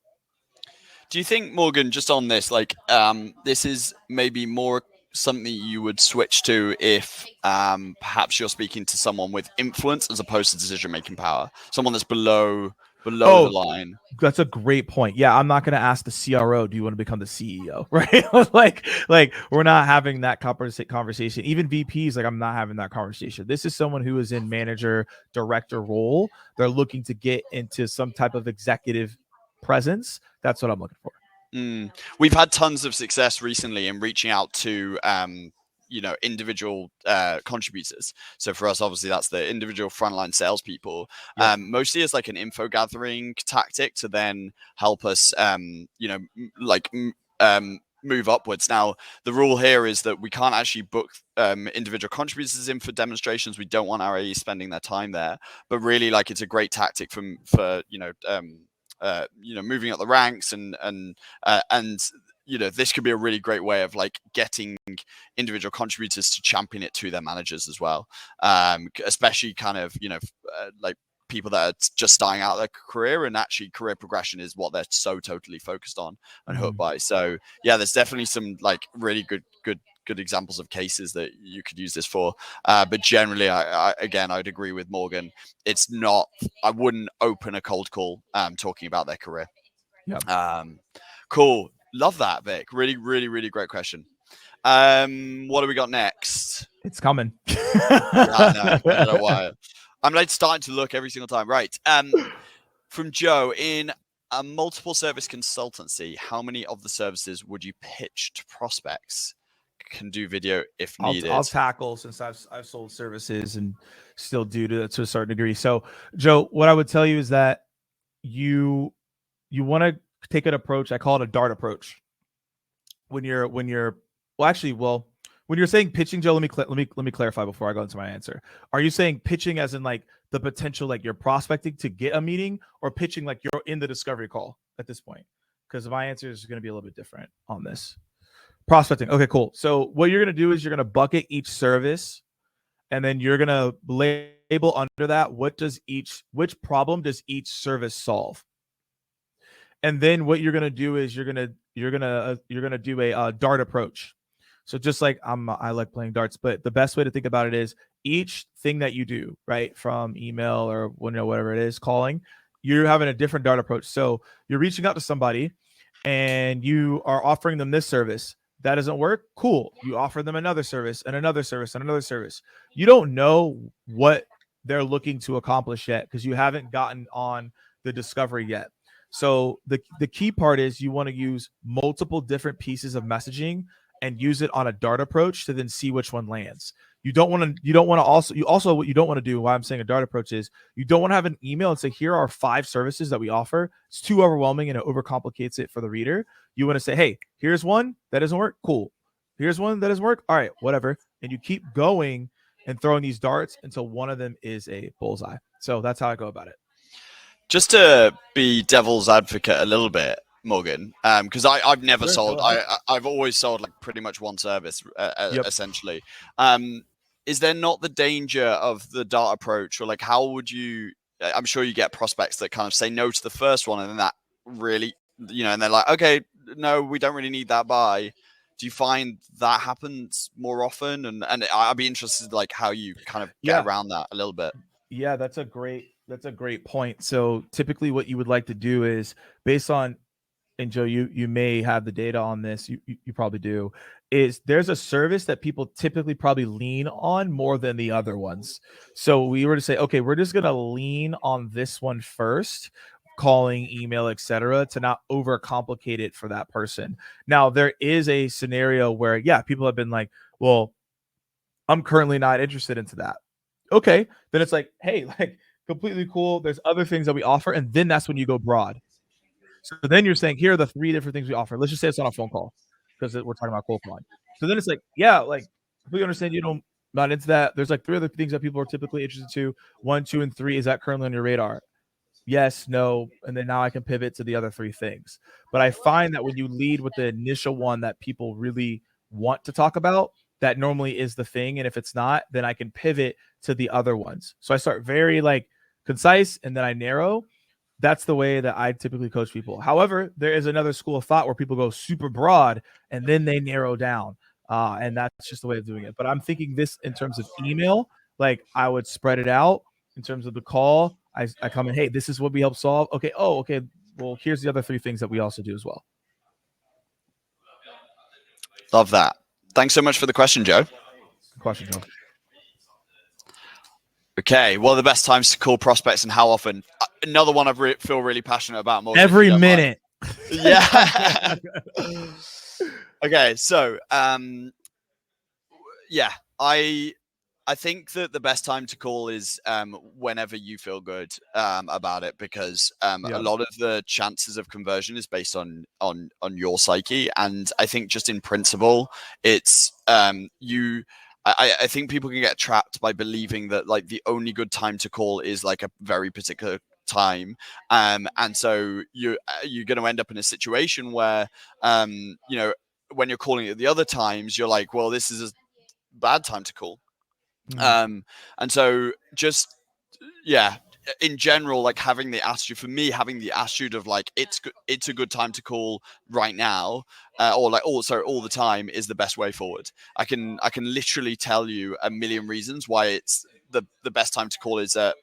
Do you think, Morgan, just on this, like this is maybe more something you would switch to if perhaps you're speaking to someone with influence as opposed to decision-making power, someone that's below the line? That's a great point. Yeah, I'm not going to ask the CRO, do you want to become the CEO, right? like we're not having that conversation. Even VPs, like I'm not having that conversation. This is someone who is in manager, director role. They're looking to get into some type of executive presence. That's what I'm looking for. We've had tons of success recently in reaching out to individual contributors. So for us, obviously, that's the individual frontline salespeople. Yeah. Mostly as like an info gathering tactic to then help us, move upwards. Now, the rule here is that we can't actually book individual contributors in for demonstrations. We don't want our AEs spending their time there. But really, like, it's a great tactic for moving up the ranks and this could be a really great way of like getting individual contributors to champion it to their managers as well, especially kind of like people that are just starting out their career, and actually career progression is what they're so totally focused on and hooked by. So yeah, there's definitely some like really good examples of cases that you could use this for, but generally I'd agree with Morgan. It's not, I wouldn't open a cold call talking about their career. Cool. Love that, Vic. Really, really, really great question. What do we got next? It's coming. I don't know why. I'm like starting to look every single time. Right. From Joe, in a multiple service consultancy, how many of the services would you pitch to prospects? Can do video if needed. I'll tackle, since I've sold services and still do to a certain degree. So Joe, what I would tell you is that you want to take an approach. I call it a dart approach. When you're saying pitching, Joe, let me clarify before I go into my answer. Are you saying pitching as in like the potential, like you're prospecting to get a meeting, or pitching like you're in the discovery call at this point? Because my answer is going to be a little bit different on this. Prospecting. Okay, cool. So what you're going to do is you're going to bucket each service, and then you're going to label under that which problem does each service solve. And then what you're going to do is you're going to do a dart approach. So just like I like playing darts, but the best way to think about it is each thing that you do, right, from email or whatever it is, calling, you're having a different dart approach. So you're reaching out to somebody and you are offering them this service. That doesn't work. Cool. You offer them another service and another service and another service. You don't know what they're looking to accomplish yet because you haven't gotten on the discovery yet. So the key part is you want to use multiple different pieces of messaging and use it on a dart approach to then see which one lands. What you don't want to do, why I'm saying a dart approach, is you don't want to have an email and say, here are 5 services that we offer. It's too overwhelming and it overcomplicates it for the reader. You want to say, hey, here's one that doesn't work. Cool. Here's one that doesn't work. All right, whatever. And you keep going and throwing these darts until one of them is a bullseye. So that's how I go about it. Just to be devil's advocate a little bit, Morgan? Because I've never Sure, sold. go ahead. I've always sold like pretty much one service, Yep. essentially. Is there not the danger of the dart approach, or like how would you? I'm sure you get prospects that kind of say no to the first one, and then that really, and they're like, okay, no, we don't really need that buy. Do you find that happens more often? And I'd be interested, like how you kind of get around that a little bit. Yeah, that's a great point. So typically what you would like to do is based on, and Joe, you may have the data on this, you probably do, is there's a service that people typically probably lean on more than the other ones. So we were to say, okay, we're just gonna lean on this one first, calling, email, etc., to not overcomplicate it for that person. Now there is a scenario where people have been like, well, I'm currently not interested into that. Okay, then it's like, hey, like completely cool. There's other things that we offer, and then that's when you go broad. So then you're saying, here are the 3 different things we offer. Let's just say it's on a phone call because we're talking about cold calling. So then it's like, like we understand you don't not into that. There's like 3 other things that people are typically interested to. 1, 2, and 3. Is that currently on your radar? Yes, no, and then now I can pivot to the other 3 things. But I find that when you lead with the initial one that people really want to talk about, that normally is the thing. And if it's not, then I can pivot to the other ones. So I start very like concise and then I narrow. That's the way that I typically coach people. However, there is another school of thought where people go super broad and then they narrow down. And that's just the way of doing it. But I'm thinking this in terms of email, like I would spread it out. In terms of the call, I come in, hey, this is what we help solve. Okay. Oh, okay. Well, here's the other 3 things that we also do as well. Love that. Thanks so much for the question, Joe. Good question, Joe. Okay, what are the best times to call prospects and how often? Another one I feel really passionate about. Morgan, every minute. Yeah. Okay, so I think that the best time to call is whenever you feel good about it, because a lot of the chances of conversion is based on your psyche, and I think just in principle, it's I think people can get trapped by believing that like the only good time to call is like a very particular time, and so you're going to end up in a situation where when you're calling at the other times, you're like, well, this is a bad time to call. And so just in general, like having the attitude of like it's a good time to call right now, or like also all the time is the best way forward. I can literally tell you a million reasons why it's the best time to call is at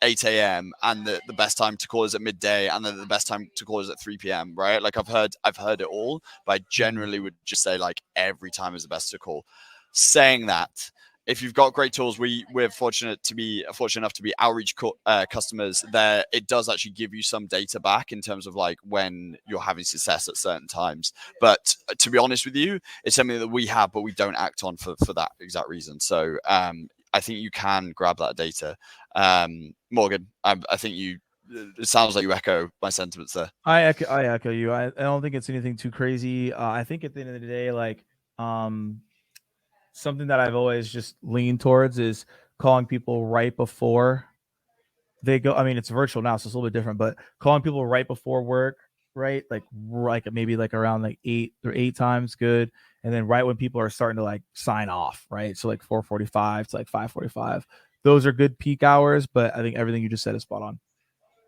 8 a.m. and the best time to call is at midday, and then the best time to call is at 3 p.m. Right? Like I've heard it all, but I generally would just say like every time is the best to call. Saying that, if you've got great tools, we're fortunate enough to be outreach customers. There, it does actually give you some data back in terms of like when you're having success at certain times. But to be honest with you, it's something that we have, but we don't act on for that exact reason. So I think you can grab that data. Morgan, I think it sounds like you echo my sentiments there. I echo you. I don't think it's anything too crazy. I think at the end of the day, like something that I've always just leaned towards is calling people right before they go. I mean, it's virtual now, so it's a little bit different, but calling people right before work, right? Like maybe like around like 8 times good. And then right when people are starting to like sign off, right? So like 4:45 to like 5:45. Those are good peak hours, but I think everything you just said is spot on.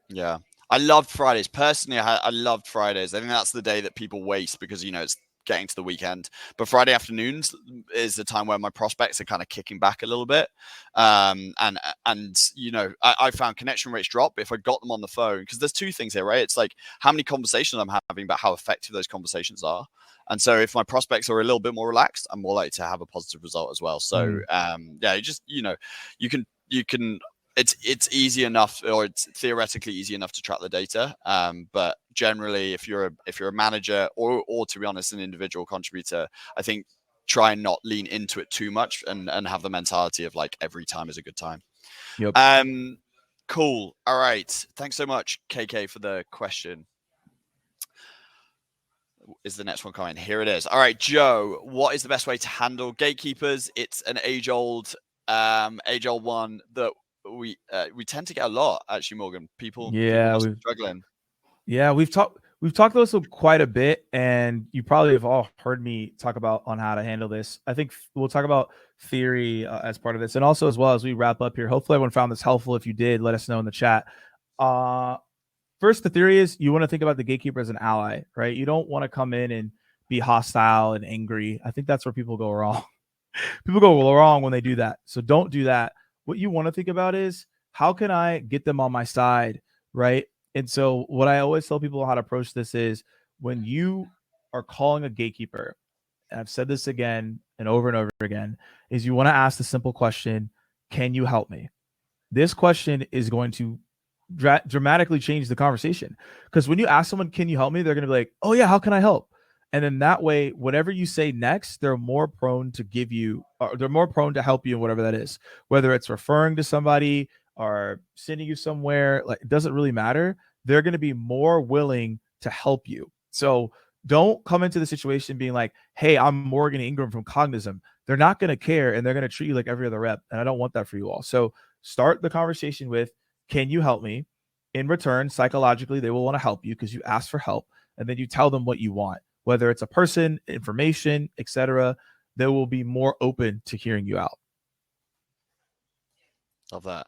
Yeah. I loved Fridays. Personally, I loved Fridays. I think that's the day that people waste because, it's getting to the weekend. But Friday afternoons is the time where my prospects are kind of kicking back a little bit. I found connection rates drop if I got them on the phone, because there's 2 things here, right? It's like how many conversations I'm having, but how effective those conversations are. And so if my prospects are a little bit more relaxed, I'm more likely to have a positive result as well. So you can it's easy enough, or it's theoretically easy enough to track the data. But generally, if you're a manager or to be honest, an individual contributor, I think try and not lean into it too much and have the mentality of like every time is a good time. Yep. Cool. All right. Thanks so much, KK, for the question. Is the next one coming? Here it is. All right, Joe, what is the best way to handle gatekeepers? It's an age-old one that we tend to get a lot, actually, Morgan. People are struggling. Yeah, we've we've talked about this quite a bit, and you probably have all heard me talk about on how to handle this. I think we'll talk about theory as part of this, and also as well as we wrap up here. Hopefully, everyone found this helpful. If you did, let us know in the chat. First, the theory is you want to think about the gatekeeper as an ally, right? You don't want to come in and be hostile and angry. I think that's where people go wrong. People go wrong when they do that. So don't do that. What you want to think about is how can I get them on my side, right? And so what I always tell people how to approach this is when you are calling a gatekeeper, and I've said this again and over again, is you want to ask the simple question, can you help me? This question is going to dramatically change the conversation. Because when you ask someone, can you help me? They're going to be like, oh yeah, how can I help? And then that way, whatever you say next, they're more prone to give you, or they're more prone to help you in whatever that is, whether it's referring to somebody or sending you somewhere, like it doesn't really matter. They're going to be more willing to help you. So don't come into the situation being like, hey, I'm Morgan Ingram from Cognism. They're not going to care, and they're going to treat you like every other rep. And I don't want that for you all. So start the conversation with, can you help me? In return, psychologically, they will want to help you because you ask for help, and then you tell them what you want, whether it's a person, information, etc. They will be more open to hearing you out. Love that.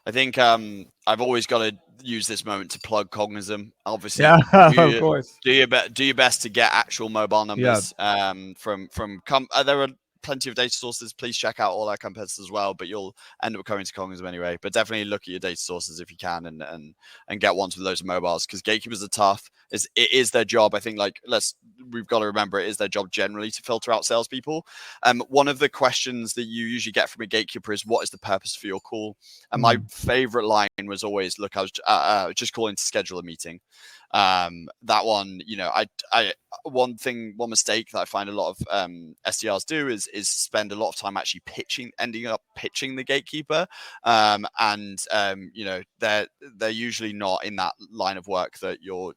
I think I've always got to use this moment to plug Cognism. Obviously, yeah, of course. Do your best to get actual mobile numbers. Yeah. There are plenty of data sources. Please check out all our competitors as well, but you'll end up coming to Cognism anyway. But definitely look at your data sources if you can, and get ones with loads of mobiles, because gatekeepers are tough. It is their job. I think we've got to remember it is their job generally to filter out salespeople. One of the questions that you usually get from a gatekeeper is, what is the purpose for your call? And my favorite line was always, look, I was just calling to schedule a meeting. That one, one mistake that I find a lot of SDRs do is spend a lot of time actually ending up pitching the gatekeeper. They're usually not in that line of work that you're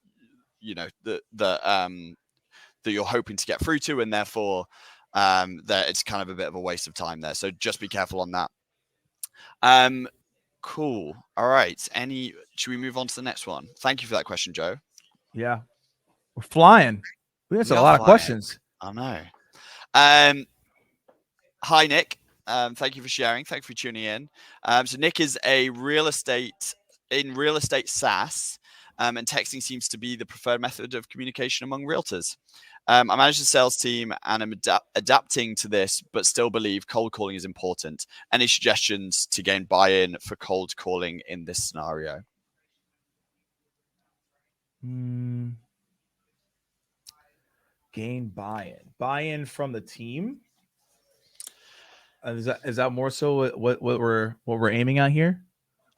that you're hoping to get through to, and therefore that it's kind of a bit of a waste of time there. So just be careful on that. Cool. All right. Should we move on to the next one? Thank you for that question, Joe. Yeah. We're flying. We answered a lot of questions. I know. Hi, Nick. Thank you for sharing. Thank you for tuning in. So Nick is a real estate SaaS, and texting seems to be the preferred method of communication among realtors. I manage the sales team and I'm adapting to this, but still believe cold calling is important. Any suggestions to gain buy-in for cold calling in this scenario? Gain buy-in from the team. Is that more so what we're aiming at here?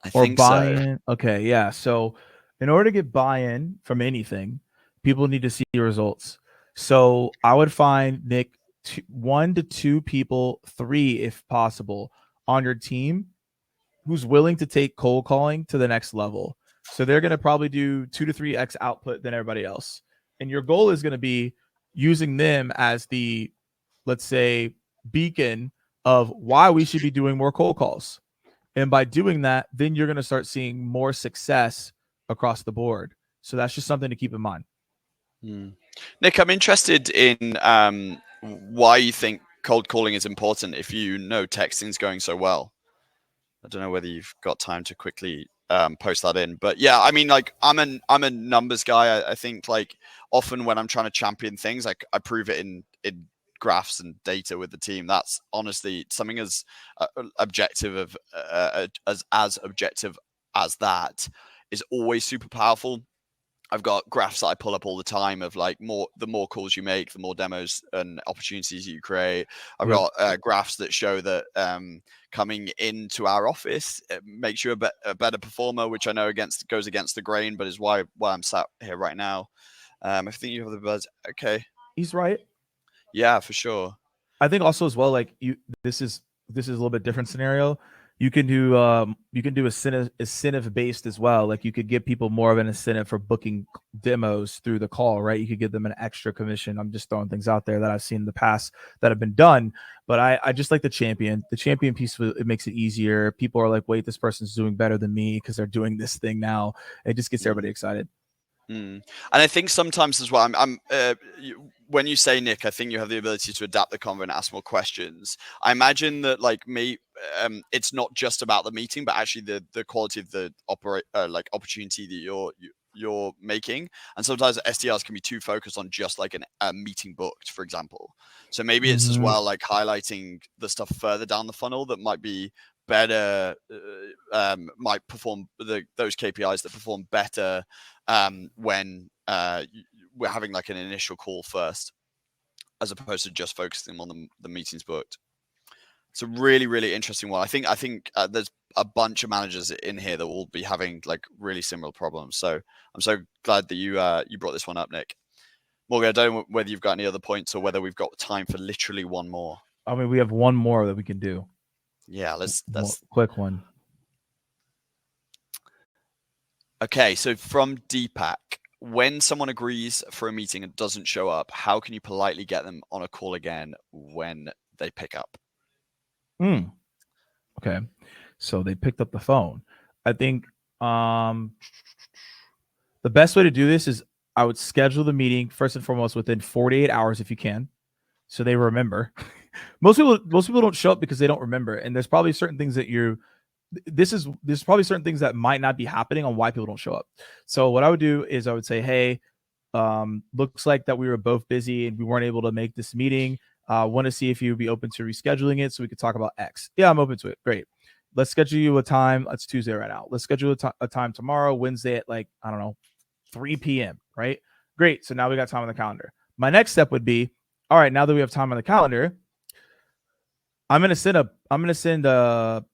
I think buy-in. So. Okay, yeah. So in order to get buy-in from anything, people need to see results. So I would find, Nick, 1 to 2 people, 3 if possible, on your team who's willing to take cold calling to the next level. So they're going to probably do 2 to 3x output than everybody else. And your goal is going to be using them as the, let's say, beacon of why we should be doing more cold calls. And by doing that, then you're going to start seeing more success across the board. So that's just something to keep in mind. Nick, I'm interested in why you think cold calling is important if you know texting's going so well. I don't know whether you've got time to quickly post that in, but yeah, I mean, like I'm a numbers guy. I think like often when I'm trying to champion things, like I prove it in graphs and data with the team. That's honestly something as objective as that is always super powerful. I've got graphs that I pull up all the time of like the more calls you make, the more demos and opportunities you create. I've got graphs that show that coming into our office makes you a better performer, which I know goes against the grain, but is why I'm sat here right now. I think you have the buzz. Okay, he's right. Yeah, for sure. I think also as well, like this is a little bit different scenario. You can do incentive based as well. Like you could give people more of an incentive for booking demos through the call, right? You could give them an extra commission. I'm just throwing things out there that I've seen in the past that have been done. But I just like the champion piece. It makes it easier. People are like, wait, this person's doing better than me because they're doing this thing now. It just gets everybody excited. And I think sometimes as well, when you say, Nick, I think you have the ability to adapt the convo and ask more questions. I imagine that like it's not just about the meeting, but actually the quality of the opportunity that you're making. And sometimes SDRs can be too focused on just like a meeting booked, for example. So maybe it's as well like highlighting the stuff further down the funnel that might be better, might perform those KPIs that perform better when we're having like an initial call first, as opposed to just focusing on the meetings booked. It's a really, really interesting one. I think there's a bunch of managers in here that will be having like really similar problems. So I'm so glad that you brought this one up, Nick. Morgan, I don't know whether you've got any other points or whether we've got time for literally one more. I mean, we have one more that we can do. Yeah, let's quick one. Okay, so from Deepak, when someone agrees for a meeting and doesn't show up, how can you politely get them on a call again when they pick up? Okay, so they picked up the phone. I think the best way to do this is I would schedule the meeting first and foremost within 48 hours if you can, so they remember. Most people don't show up because they don't remember, and there's probably certain things that there's probably certain things that might not be happening on why people don't show up. So what I would do is I would say, hey, looks like that we were both busy and we weren't able to make this meeting. Want to see if you would be open to rescheduling it so we could talk about X. Yeah, I'm open to it. Great. Let's schedule you a time. It's Tuesday right now. Let's schedule a time tomorrow, Wednesday at like, I don't know, 3 p.m. Right? Great. So now we got time on the calendar. My next step would be, all right, now that we have time on the calendar, I'm gonna send an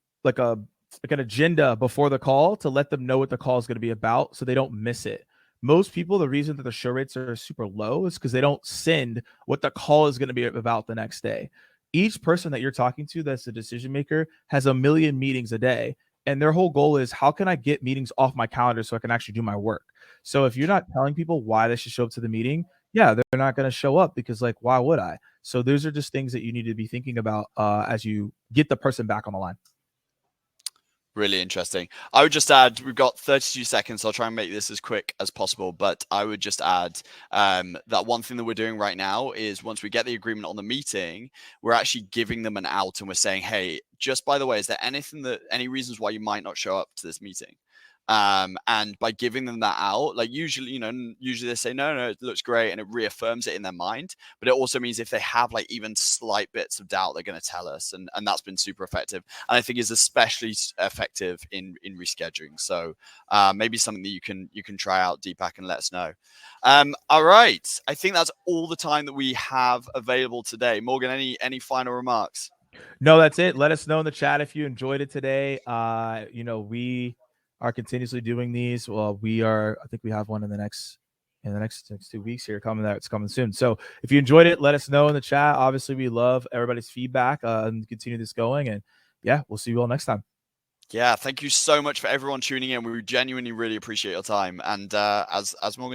agenda before the call to let them know what the call is going to be about so they don't miss it. Most people, the reason that the show rates are super low is because they don't send what the call is going to be about the next day. Each person that you're talking to that's a decision maker has a million meetings a day. And their whole goal is, how can I get meetings off my calendar so I can actually do my work? So if you're not telling people why they should show up to the meeting, yeah, they're not going to show up because like, why would I? So those are just things that you need to be thinking about as you get the person back on the line. Really interesting. I would just add, we've got 32 seconds. So I'll try and make this as quick as possible. But I would just add that one thing that we're doing right now is once we get the agreement on the meeting, we're actually giving them an out and we're saying, hey, just by the way, is there any reasons why you might not show up to this meeting? And by giving them that out, like usually they say, no, it looks great. And it reaffirms it in their mind. But it also means if they have like even slight bits of doubt, they're going to tell us. And that's been super effective. And I think is especially effective in rescheduling. So maybe something that you can try out, Deepak, and let us know. All right. I think that's all the time that we have available today. Morgan, any final remarks? No, that's it. Let us know in the chat if you enjoyed it today. We are continuously doing these. Well, I think we have one in the next 2 weeks here coming. It's coming soon. So if you enjoyed it, let us know in the chat. Obviously, we love everybody's feedback and continue this going. And yeah, we'll see you all next time. Yeah, thank you so much for everyone tuning in. We genuinely really appreciate your time. And as Morgan